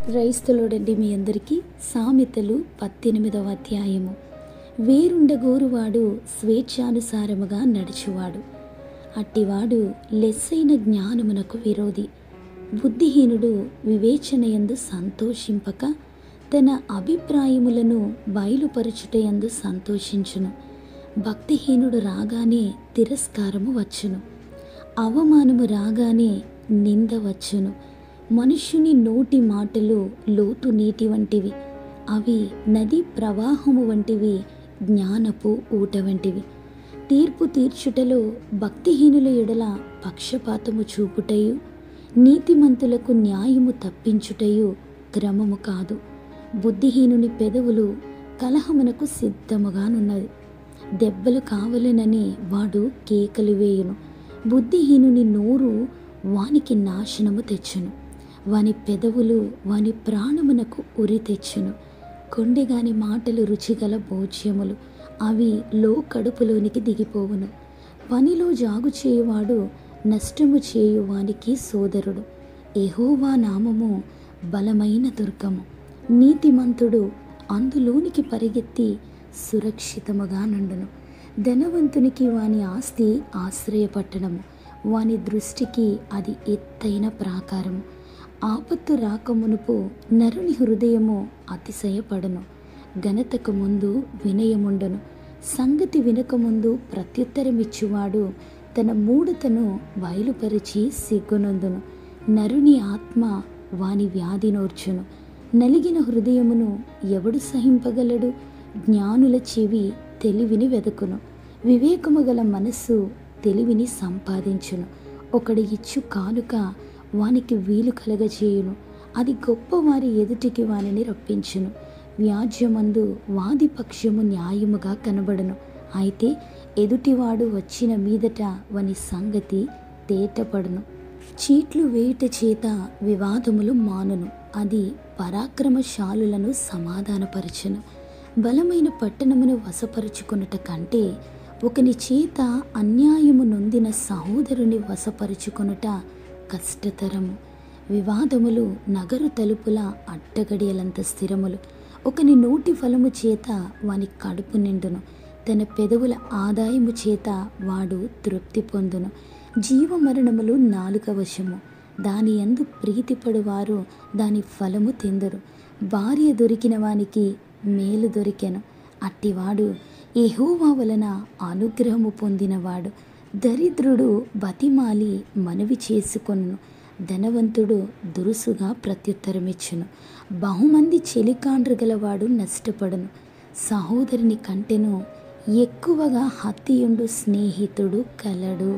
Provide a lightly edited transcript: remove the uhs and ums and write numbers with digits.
క్రైస్తవుడండి మీ అందరికీ సామెతలు 18వ అధ్యాయము. వేరుండగోరువాడు స్వేచ్ఛానుసారముగా నడుచువాడు, అట్టివాడు లెస్సైన జ్ఞానమునకు విరోధి. బుద్ధిహీనుడు వివేచనయందు సంతోషింపక తన అభిప్రాయములను బయలుపరచుటయందు సంతోషించును. భక్తిహీనుడు రాగానే తిరస్కారము వచ్చును, అవమానము రాగానే నింద వచ్చును. మనుష్యుని నోటి మాటలు లోతు నీటి వంటివి, అవి నది ప్రవాహము వంటివి, జ్ఞానపు ఊట వంటివి. తీర్పు తీర్చుటలో భక్తిహీనుల ఎడల పక్షపాతము చూపుటయు, నీతిమంతులకు న్యాయము తప్పించుటయు క్రమము కాదు. బుద్ధిహీనుని పెదవులు కలహమునకు సిద్ధముగానున్నది, దెబ్బలు కావలెనని వాడు కేకలు వేయును. బుద్ధిహీనుని నోరు వానికి నాశనము తెచ్చును, వాని పెదవులు వాని ప్రాణమునకు ఉరి తెచ్చును. కొండెగాని మాటలు రుచిగల భోజ్యములు, అవి కడుపులోనికి దిగిపోవును. పనిలో జాగు చేయువాడు నష్టము చేయువానికి సోదరుడు. యెహోవా నామము బలమైన దుర్గము, నీతిమంతుడు అందులోనికి పరిగెత్తి సురక్షితముగా నుండును. ధనవంతునికి వాని ఆస్తి ఆశ్రయపట్టణము, వాని దృష్టికి అది ఎత్తైన ప్రాకారము. ఆపత్తు రాకమునుపు నరుని హృదయము అతిశయపడను, ఘనతకు ముందు వినయముండను. సంగతి వినకముందు ప్రత్యుత్తరమిచ్చువాడు తన మూఢతను బయలుపరిచి సిగ్గునందును. నరుని ఆత్మ వాని వ్యాధి నోర్చును, నలిగిన హృదయమును ఎవడు సహింపగలడు? జ్ఞానుల చెవి తెలివిని వెదకును, వివేకము గల మనస్సు తెలివిని సంపాదించును. ఒకడు ఇచ్చు కానుక వానికి వీలు కలగచేయును, అది గొప్పవారి ఎదుటికి వానిని రప్పించును. వ్యాజ్యమందు వాది పక్షము న్యాయముగా కనబడును, అయితే ఎదుటివాడు వచ్చిన మీదట వాని సంగతి తేటపడును. చీట్లు వేయుట చేత వివాదములు మానును, అది పరాక్రమశాలులను సమాధానపరచును. బలమైన పట్టణమును వశపరుచుకొనుట కంటే ఒకని చేత అన్యాయము నొందిన సహోదరుని వశపరుచుకొనుట కష్టతరము. వివాదములు నగరు తలుపుల అడ్డగడియలంత స్థిరములు. ఒకని నోటి ఫలము చేత వాని కడుపు నిండును, తన పెదవుల ఆదాయము చేత వాడు తృప్తి పొందును. జీవమరణములు నాలుక వశము, దాని యందు ప్రీతిపడువారు దాని ఫలము తిందురు. భార్య దొరికిన వానికి మేలు దొరికెను, అట్టివాడు యెహోవా వలన అనుగ్రహము పొందినవాడు. దరిద్రుడు బతిమాలి మనవి చేసుకొనును, ధనవంతుడు దురుసుగా ప్రత్యుత్తరమిచ్చును. బహుమంది చెలికాండ్రు గలవాడు నష్టపడును, సహోదరుని కంటెను ఎక్కువగా హత్తియుండు స్నేహితుడు కలడు.